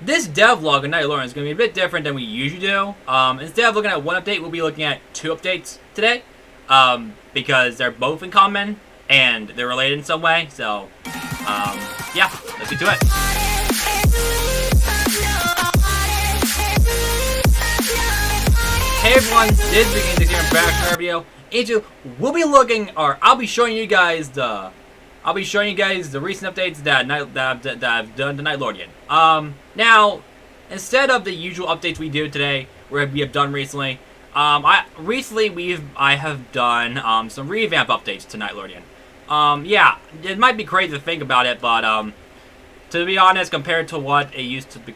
this devlog of Knightlordian is going to be a bit different than we usually do. Instead of looking at one update, we'll be looking at two updates today. Because they're both in common and they're related in some way. So, yeah, let's get to it. Hey everyone, this is BWKing16 back to our video. We'll be looking, or I'll be showing you guys the recent updates that I've done to Knightlordian. Now, instead of the usual updates we do today, we have done recently, I have done some revamp updates to Knightlordian. Yeah, it might be crazy to think about it, but to be honest, compared to what it used to be,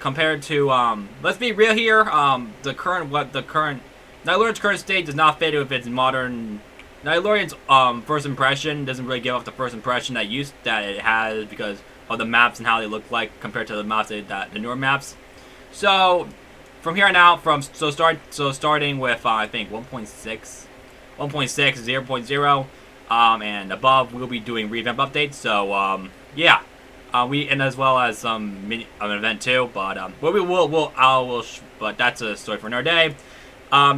let's be real here, Knightlordian's current state does not fit with its modern. Knightlordian's first impression doesn't really give off the first impression that it has because of the maps and how they look like compared to the maps the newer maps. So from here on out, starting with I think 1.6, 0.0, and above, we'll be doing revamp updates. So yeah, and as well as some event too. But but that's a story for another day.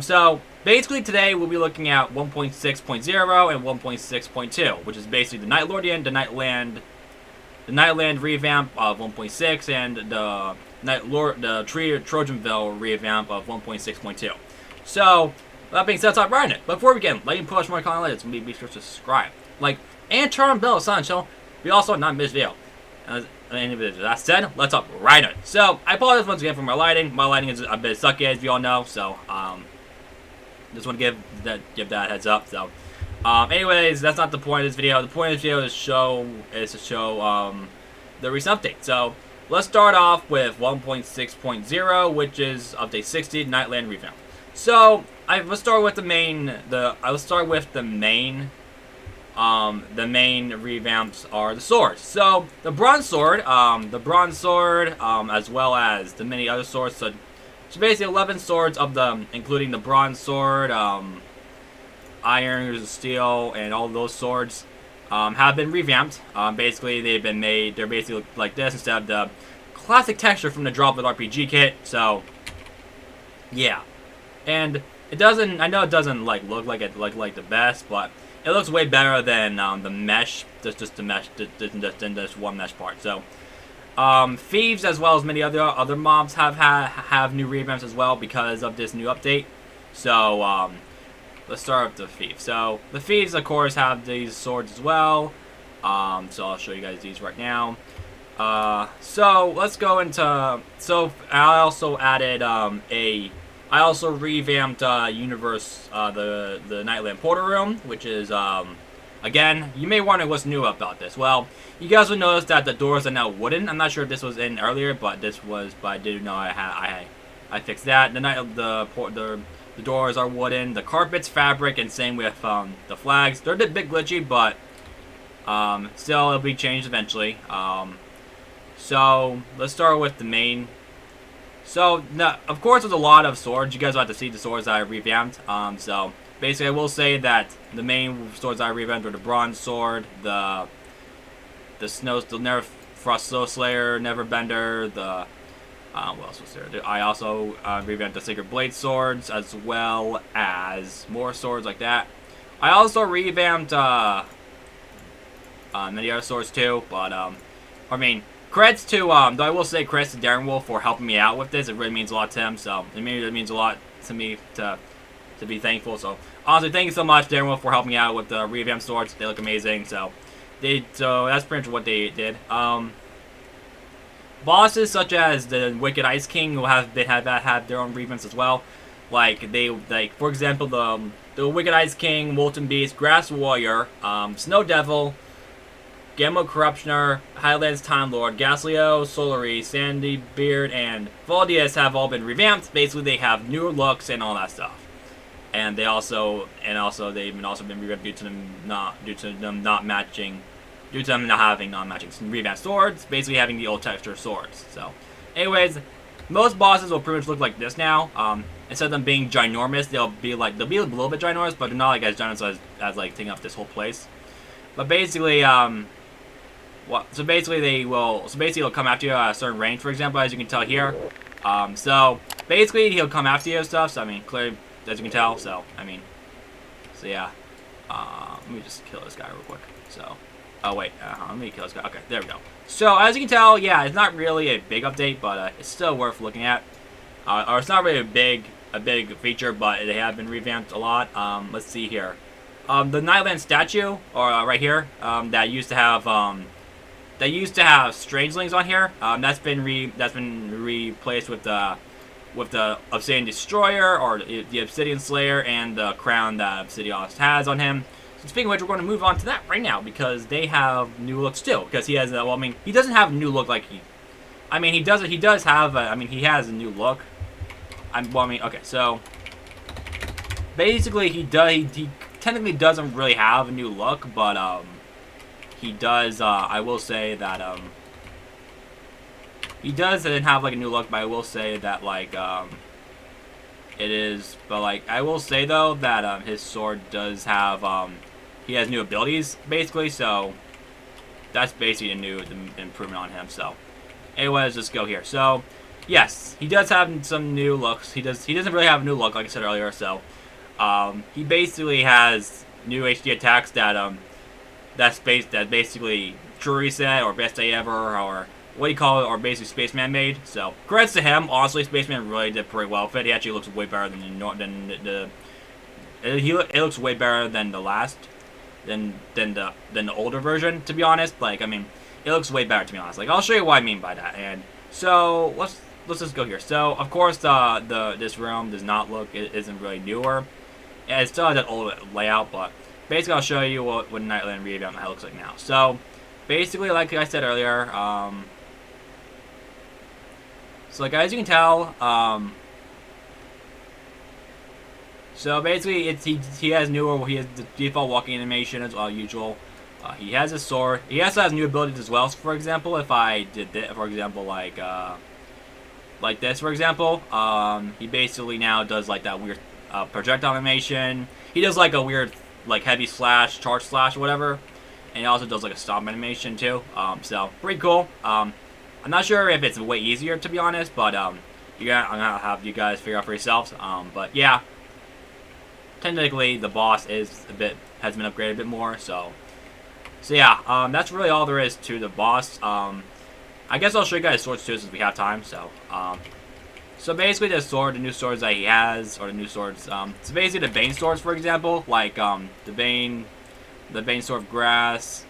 So basically today we'll be looking at 1.6.0 and 1.6.2, which is basically the Knightlordian, the Nightland revamp of 1.6, and the Trojanville revamp of 1.6.2. So that being said, let's hop right in it. Before we begin, like and push more content like this, be sure to subscribe, like, and turn on the bell so we also not miss video. That said, let's hop right in it. So I apologize once again for my lighting. My lighting is a bit sucky, as you all know. So just want to give that heads up. So anyways, that's not the point of this video. The point of this video is to show the recent update. So let's start off with 1.6.0, which is update 60, Nightland revamp. So let's start with the main revamps are the swords. So the bronze sword, as well as the many other swords. So basically 11 swords of them, including the bronze sword, iron, steel, and all those swords, have been revamped. Basically, they're basically like this instead of the classic texture from the Trojanville RPG kit. So yeah, and it doesn't. I know it doesn't look like the best, but it looks way better than the mesh. Just the mesh, than this one mesh part. So thieves, as well as many other mobs, have new revamps as well because of this new update. So let's start with the thieves. So the thieves, of course, have these swords as well. So I'll show you guys these right now. So let's go into. So I also added I also revamped Universe, the Nightland Portal Room, which is, again, you may wonder what's new about this. Well, you guys will notice that the doors are now wooden. I'm not sure if this was in earlier, but I did know I fixed that. The doors are wooden, the carpet's fabric, and same with the flags. They're a bit glitchy, but still it'll be changed eventually. So let's start with the main. So, now, of course, there's a lot of swords. You guys will have to see the swords that I revamped. So, basically, I will say that the main swords I revamped were the Bronze Sword, the Frost Snow Slayer, Neverbender, what else was there? I also revamped the Sacred Blade Swords, as well as more swords like that. I also revamped many other swords, too, but, I mean, creds to, though I will say creds to Darren for helping me out with this. It really means a lot to him, so it means a lot to me to be thankful. So honestly, thank you so much, Darren, for helping me out with the revamp swords. They look amazing. So that's pretty much what they did. Bosses such as the Wicked Ice King who have their own revamps as well. For example, the Wicked Ice King, Molten Beast, Grass Warrior, Snow Devil, Gamma Corruptioner, Highlands Time Lord, Gasleo, Solary, Sandy Beard, and Valdius have all been revamped. Basically, they have newer looks and all that stuff. And they've also been revamped due to them not having non-matching revamped swords. Basically, having the old texture swords. So, anyways, most bosses will pretty much look like this now. Instead of them being ginormous, they'll be a little bit ginormous, but they're not as ginormous as taking up this whole place. But basically, what? So basically, he'll come after you at a certain range, for example, as you can tell here. So basically, he'll come after you and stuff. So I mean, clearly, as you can tell. So I mean, so yeah. Let me just kill this guy real quick. So, oh wait, let me kill this guy. Okay, there we go. So as you can tell, yeah, it's not really a big update, but it's still worth looking at. Or it's not really a big feature, but they have been revamped a lot. Let's see here. The Nightland statue, or right here, that used to have strangelings on here. That's been replaced with the Obsidian Destroyer, or the Obsidian Slayer, and the crown that Obsidian has on him. So speaking of which, we're going to move on to that right now, because they have new looks too. Because he has, well, I mean, he doesn't have a new look like he does have, he has a new look. Okay, so basically he technically doesn't really have a new look, but he does. I will say that he doesn't have like a new look, but I will say that like it is. But like I will say though that his sword does have he has new abilities basically, so that's basically a new improvement on him. So anyways, let's go here. So yes, he does have some new looks. He doesn't really have a new look like I said earlier. So he basically has new HD attacks that that basically Jury said, or best day ever, or what do you call it, or basically Spaceman made. So credits to him. Honestly, Spaceman really did pretty well with it. He actually looks way better than it looks way better than the last than the older version. To be honest, like I mean, it looks way better to be honest. Like I'll show you what I mean by that. And so let's just go here. So of course this realm does not look, it isn't really newer. Yeah, it still has that old layout, but basically I'll show you what Nightland Revamp looks like now. So basically, like I said earlier, so like as you can tell, so basically he has the default walking animation as well usual. He has a sword. He also has new abilities as well. So for example, if I did this, for example, like this, for example, he basically now does like that weird projectile animation. He does like a weird like heavy slash, charge slash, or whatever, and he also does like a stop animation too. So pretty cool. I'm not sure if it's way easier to be honest, but I'm gonna have you guys figure out for yourselves. But yeah, technically the boss has been upgraded a bit more. So yeah, that's really all there is to the boss. I guess I'll show you guys swords too since we have time. So basically the new swords that he has, or the new swords, so basically the Bane swords, for example, like the Bane Sword of Grass,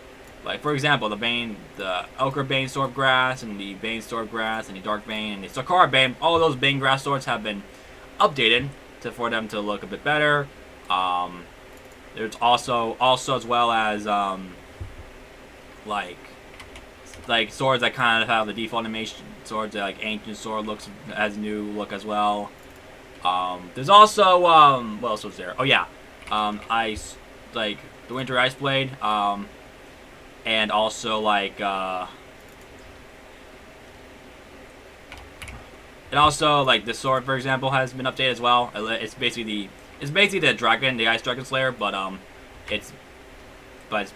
like for example the Ochre Bane Sword of Grass, and the Bane Sword of Grass, and the Dark Bane, and the Sakara Bane, all of those Bane Grass swords have been updated for them to look a bit better. There's also as well as like swords that kind of have the default animation. Swords like Ancient Sword has a new look as well. There's also what else was there? Oh yeah, ice, like the Winter Ice Blade, and also like and also like this sword, for example, has been updated as well. It's basically the dragon, the Ice Dragon Slayer, but it's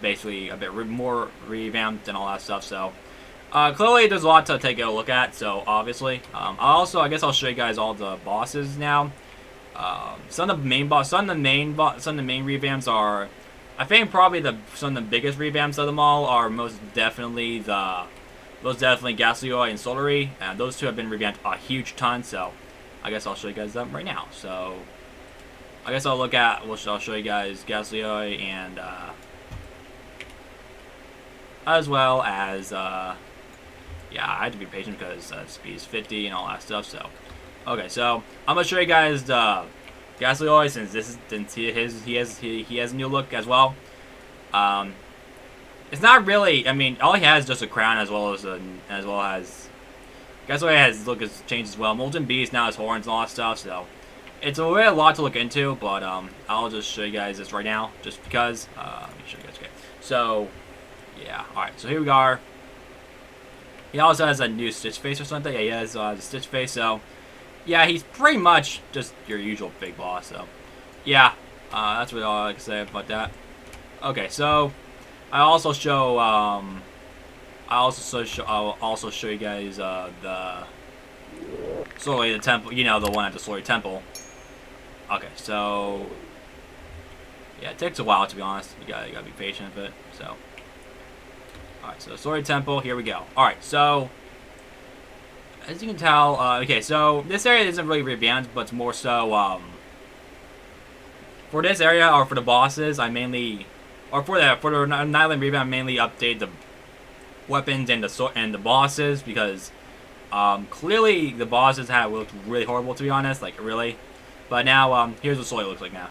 basically a bit more revamped and all that stuff. So. Clearly, there's a lot to take a look at. So obviously, I guess I'll show you guys all the bosses now. Some of the main revamps are, I think probably some of the biggest revamps of them all are most definitely Gaslioy and Solary, and those two have been revamped a huge ton. So I guess I'll show you guys them right now. So I guess I'll show you guys Gaslioy and as well as yeah, I had to be patient because speed is 50 and all that stuff. So, okay, so I'm gonna show you guys the Gaslioy since he has a new look as well. It's not really. I mean, all he has is just a crown as well as Gaslioy has look has changed as well. Molten Beast now has horns and all that stuff. So it's a lot to look into, but I'll just show you guys this right now just because. Let me show you guys. Okay, so yeah, all right. So here we are. He also has a new Stitch face or something. Yeah, he has a Stitch face. So, yeah, he's pretty much just your usual big boss. So, yeah, that's really all I can say about that. Okay, so I also show I'll also show you guys the Sorry, the temple. You know, the one at the Sorry Temple. Okay, so yeah, it takes a while to be honest. You gotta be patient with it. So, all right, so Sorry Temple. Here we go. All right, so as you can tell, okay, so this area isn't really revamped, but it's more so for this area or for the bosses. I mainly, or for the Nightland revamp, I mainly update the weapons and the bosses because clearly the bosses had looked really horrible to be honest, like really. But now here's what Soy looks like now.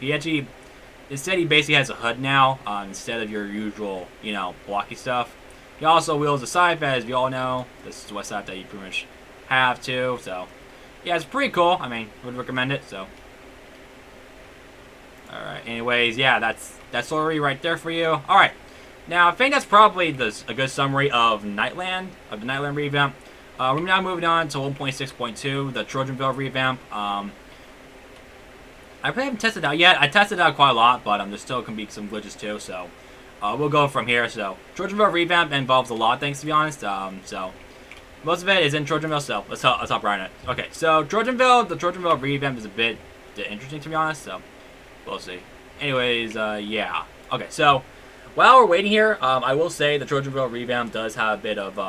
Instead he basically has a hood now instead of your usual, you know, blocky stuff. He also wields a scythe, as we all know. This is what scythe that you pretty much have to. So yeah, it's pretty cool. I mean, would recommend it. So all right. Anyways, yeah, that's Sorry right there for you. All right. Now I think that's probably a good summary of Nightland, of the Nightland revamp. We're now moving on to 1.6.2, the Trojanville revamp. I probably haven't tested it out yet. I tested it out quite a lot, but there still can be some glitches too. So we'll go from here. So Trojanville revamp involves a lot of things, to be honest. So most of it is in Trojanville. So let's hop right on it. Okay, so the Trojanville revamp is a bit interesting, to be honest. So we'll see. Anyways, yeah. Okay, so while we're waiting here, I will say the Trojanville revamp does have a bit of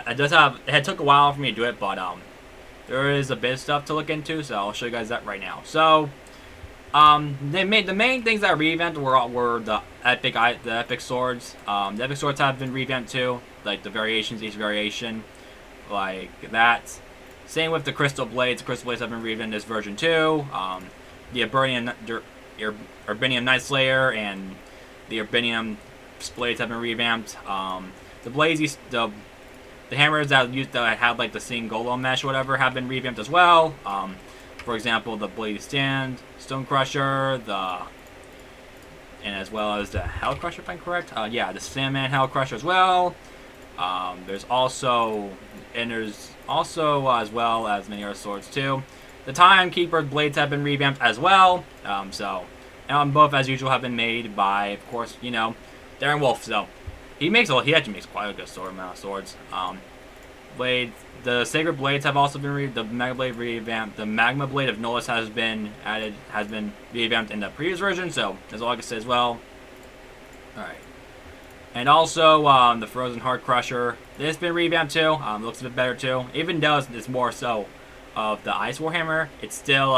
it took a while for me to do it, but there is a bit of stuff to look into. So I'll show you guys that right now. So the main things that revamped were the epic swords. The epic swords have been revamped too, like the variations, each variation, like that. Same with the crystal blades. The crystal blades have been revamped in this version too. The Urbanium Nightslayer and the Urbanium blades have been revamped. The blades, the hammers that had like the Sing Golem mesh or whatever have been revamped as well. For example, the Blade Stand, Stone Crusher, and as well as the Hell Crusher, if I'm correct. Yeah, the Sandman Hell Crusher as well. There's also as well as many other swords too. The Timekeeper blades have been revamped as well. Both as usual have been made by, of course, you know, Darren Wolf. So he actually makes quite a good amount of swords. Blades. The Sacred Blades have also been the Magma Blade revamped. The Magma Blade of Nolus has been revamped in the previous version, so that's all I can say as well. Alright. And also, the Frozen Heart Crusher. This has been revamped too. Looks a bit better too. Even though it's more so of the Ice Warhammer, it still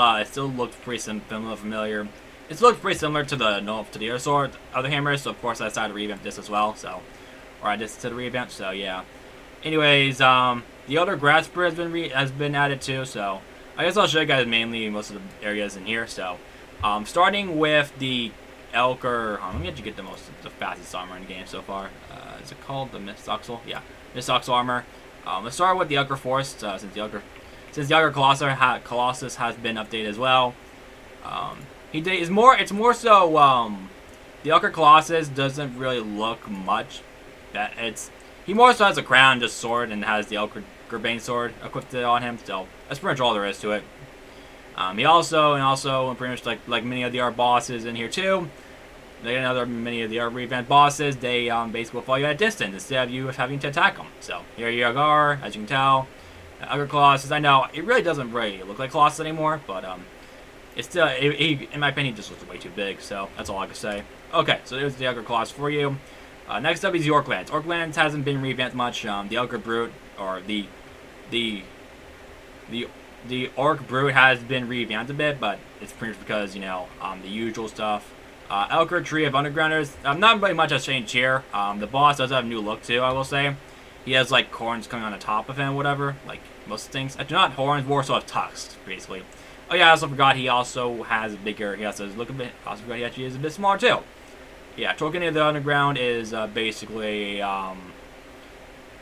looks pretty familiar. It looks pretty similar to the other hammers, so of course I decided to revamp this as well. So, or this to the revamp, so yeah. Anyways, the Elder Grass Spirit has been added too, so I guess I'll show you guys mainly most of the areas in here. So, starting with the Elker. Let me actually get the fastest armor in the game so far. Is it called the Mistoxel? Yeah, Mistoxel armor. Let's start with the Elker Force, since the Elker Colossus has been updated as well. It's more so the Elker Colossus doesn't really look much. He more so has a crown, just sword, and has the Elker Bane sword equipped on him. So that's pretty much all there is to it. He also pretty much like many of the other bosses in here too. Many of the other revamped bosses, they basically will follow you at a distance instead of you having to attack them. So here you are, as you can tell. Elker Colossus. I know it really doesn't really look like Colossus anymore, but it's still, in my opinion, he just looks way too big. So that's all I can say. Okay, so there's the Elker Colossus for you. Next up is the Orclands. Orclands hasn't been revamped much. The Elker Brute, or the Orc Brute has been revamped a bit, but it's pretty much because, you know, the usual stuff. Elker Tree of Undergrounders. Not really much has changed here. The boss does have a new look too, I will say. He has like horns coming on the top of him, whatever. Like most things. Actually, not horns, more so tusks, basically. Oh yeah, I also forgot he also has bigger. He also look a bit. I also forgot he actually is a bit smaller too. Yeah, Tolkien of the Underground is basically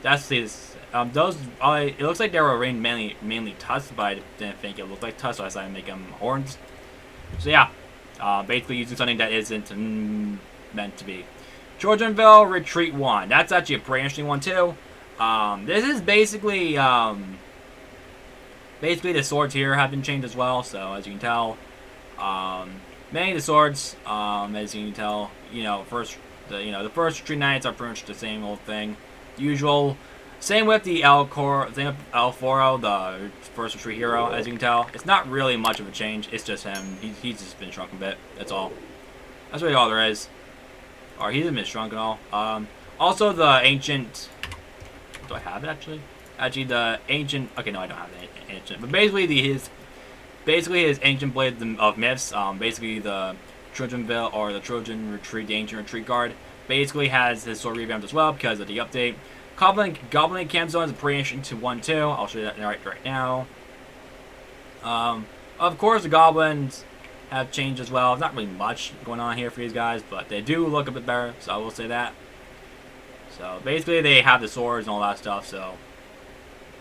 that's his. It looks like they were mainly tusks, but I didn't think it looked like tusks, so I decided to make them horns. So yeah, basically using something that isn't meant to be. Trojanville Retreat 1. That's actually a pretty interesting one too. This is basically the swords here have been changed as well. So as you can tell, many of the swords, as you can tell, you know, the first Retreat Knights are pretty much the same old thing, usual. Same with the El Foro, the first retreat hero. As you can tell, it's not really much of a change. It's just him. He's just been shrunk a bit. That's all. That's really all there is. Or he hasn't been shrunk at all. Also the ancient. Do I have it actually? Actually, the ancient. Okay, no, I don't have the ancient. But basically, his ancient blade of myths. Basically the Trojanville or the Trojan retreat, the ancient retreat guard. Basically has his sword revamped as well because of the update. Goblin camp zone is pretty interesting to 1-2. I'll show you that right now. Of course, the goblins have changed as well. Not really much going on here for these guys, but they do look a bit better, so I will say that. So basically, they have the swords and all that stuff. So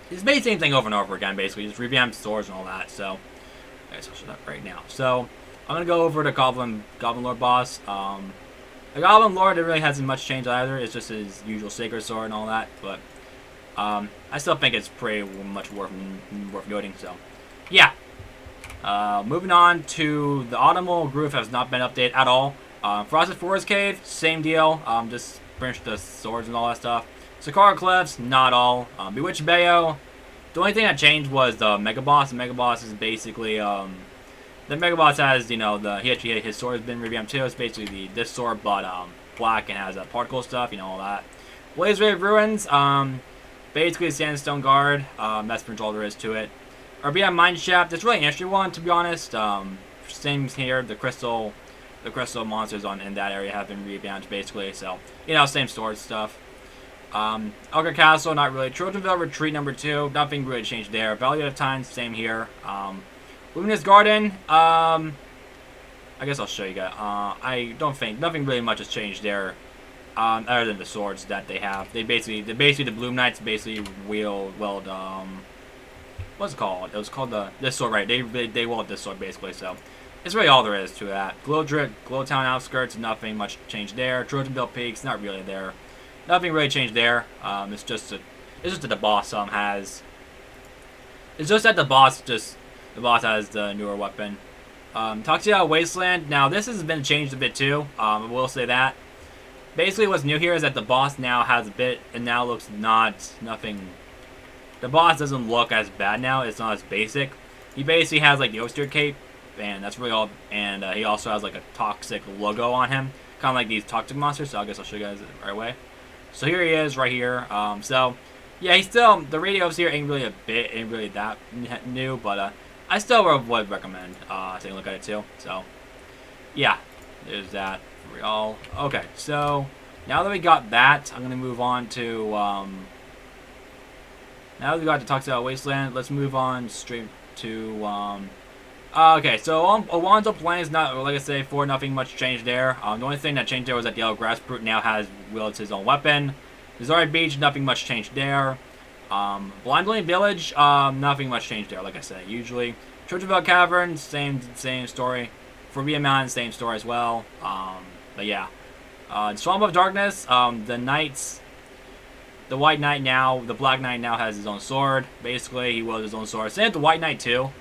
it's basically the same thing over and over again. Basically, just revamp swords and all that. So I guess I'll show that right now. So I'm gonna go over to Goblin Lord boss. The Goblin Lord, it really hasn't much changed either. It's just his usual Sacred Sword and all that. But I still think it's pretty much worth noting. So, yeah. Moving on to the Autumnal Groove has not been updated at all. Frosted Forest Cave, same deal. Just pretty much the swords and all that stuff. Sakura Cliffs, not all. Bewitched Bayo, the only thing that changed was the Mega Boss. The Mega Boss is basically the Mega Boss has, you know, his sword has been revamped too. It's basically this sword, but black and has particle stuff, you know, all that. Blaze Wave Ruins, basically Sandstone Guard. That's pretty much all there is to it. RBM Mine Shaft, it's really an interesting one, to be honest. Same here, the crystal monsters in that area have been revamped basically. So, you know, same sword stuff. Ogre Castle, not really. Trojanville Retreat number 2, nothing really changed there. Valley of Time, same here. Luminous Garden, I guess I'll show you guys. I don't think nothing really much has changed there, other than the swords that they have. They basically the Bloom Knights basically wield what's it called? It was called this sword, right? They wield this sword basically. So it's really all there is to that. Glowtown Outskirts, nothing much changed there. Trojanville Peaks, not really there. Nothing really changed there. It's just that the boss has. It's just that the boss has the newer weapon. Toxia Wasteland. Now this has been changed a bit too. I will say that. Basically, what's new here is that the boss now has a bit. It now looks nothing. The boss doesn't look as bad now. It's not as basic. He basically has like the Oyster Cape, and that's really all. And he also has like a toxic logo on him, kind of like these toxic monsters. So I guess I'll show you guys it right away. So here he is, right here. So yeah, he's still the radios here ain't really that new, but I still would recommend taking a look at it too. So yeah, there's that for y'all. Okay, so now that we got that, I'm gonna move on to now that we got to talk about Wasteland, let's move on straight to okay, so Alonzo Plain is not, like I say before, nothing much changed there. The only thing that changed there was that the Yellow Grass Brute now wields his own weapon. Missouri Beach, nothing much changed there. Blindling Village, nothing much changed there, like I said, usually. Trojanville Cavern, same story. Forbidden Mountain, same story as well. But yeah. Swamp of Darkness, the Knights, the White Knight now, the Black Knight now has his own sword. Basically, he wields his own sword. Same with the White Knight too,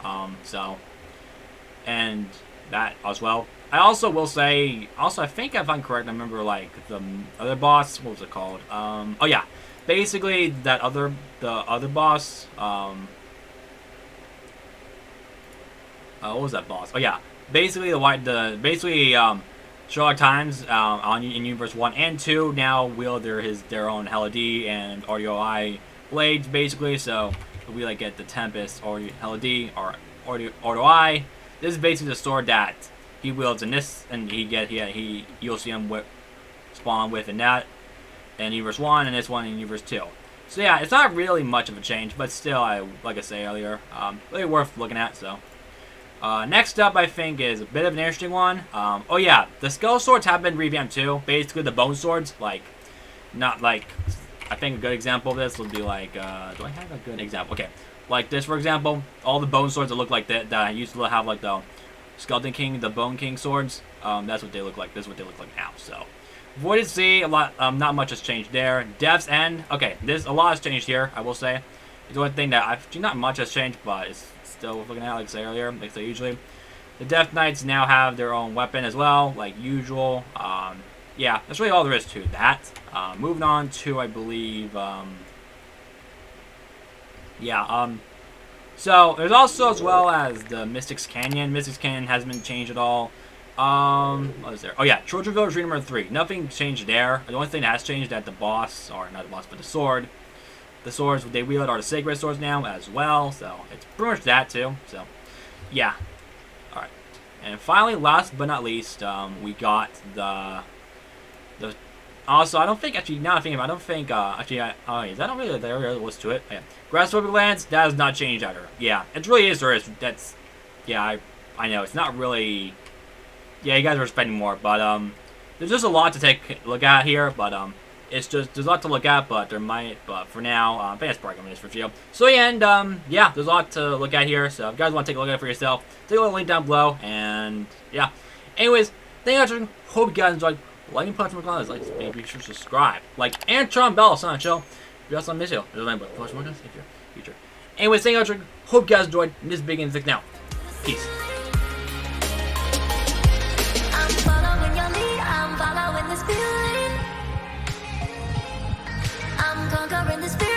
and that as well. I also will say, I think if I'm correct, I remember like the other boss, what was it called? Oh yeah. Basically, the other boss, what was that boss? Oh yeah, basically Sherlock Times in Universe 1 and 2 now wield their own Hella-D and RDOI blades basically. So we like get the Tempest or Hella-D or RDOI. This is basically the sword that he wields in this, and you'll see him spawn with in that. In Universe 1 and this one in Universe 2. So yeah, it's not really much of a change, but still, like I said earlier, really worth looking at. So next up, I think, is a bit of an interesting one. Oh yeah, the Skull Swords have been revamped too. Basically, the Bone Swords, I think a good example of this would be like, do I have a good example? Okay, like this for example, all the Bone Swords that look like that I used to have, like the Skeleton King, the Bone King swords. That's what they look like. This is what they look like now. So. Voided Sea, a lot, not much has changed there. Death's End, okay, a lot has changed here, I will say. The only thing that not much has changed, but it's still worth looking at, like I said earlier, like I say usually. The Death Knights now have their own weapon as well, like usual. Yeah, that's really all there is to that. Moving on to, I believe, Yeah, so there's also as well as the Mystics Canyon. Mystics Canyon hasn't been changed at all. What is there? Oh yeah, Trojanville Retreat number 3. Nothing changed there. The only thing that has changed is that the boss, or not the boss, but the sword. The swords they wield are the sacred swords now as well. So it's pretty much that too. So yeah. Alright. And finally, last but not least, we got the also, I don't think, actually, now I'm thinking about it, I don't think, actually, is that not really there was to it? Oh, yeah. Grass Tropical Lands, that has not changed either. Yeah, it really is, or is, that's, yeah, I know, it's not really, yeah, you guys are spending more, but, there's just a lot to take a look at here, but, it's just, there's a lot to look at, but there might, but for now, I think that's probably going to be this for you. So, yeah, and, yeah, there's a lot to look at here, so if you guys want to take a look at it for yourself, take a look at the link down below, and, yeah. Anyways, thank you guys for watching, hope you guys enjoyed. Like and punch McConnell, like, maybe you should subscribe. Like, and turn on bell, so on show. If you also miss you, there's a link, but punch McConnell if you're future. Anyways, thank you guys. Hope you guys enjoyed. This big and thick now. Peace. I'm following your lead, I'm following this feeling. I'm conquering this feeling.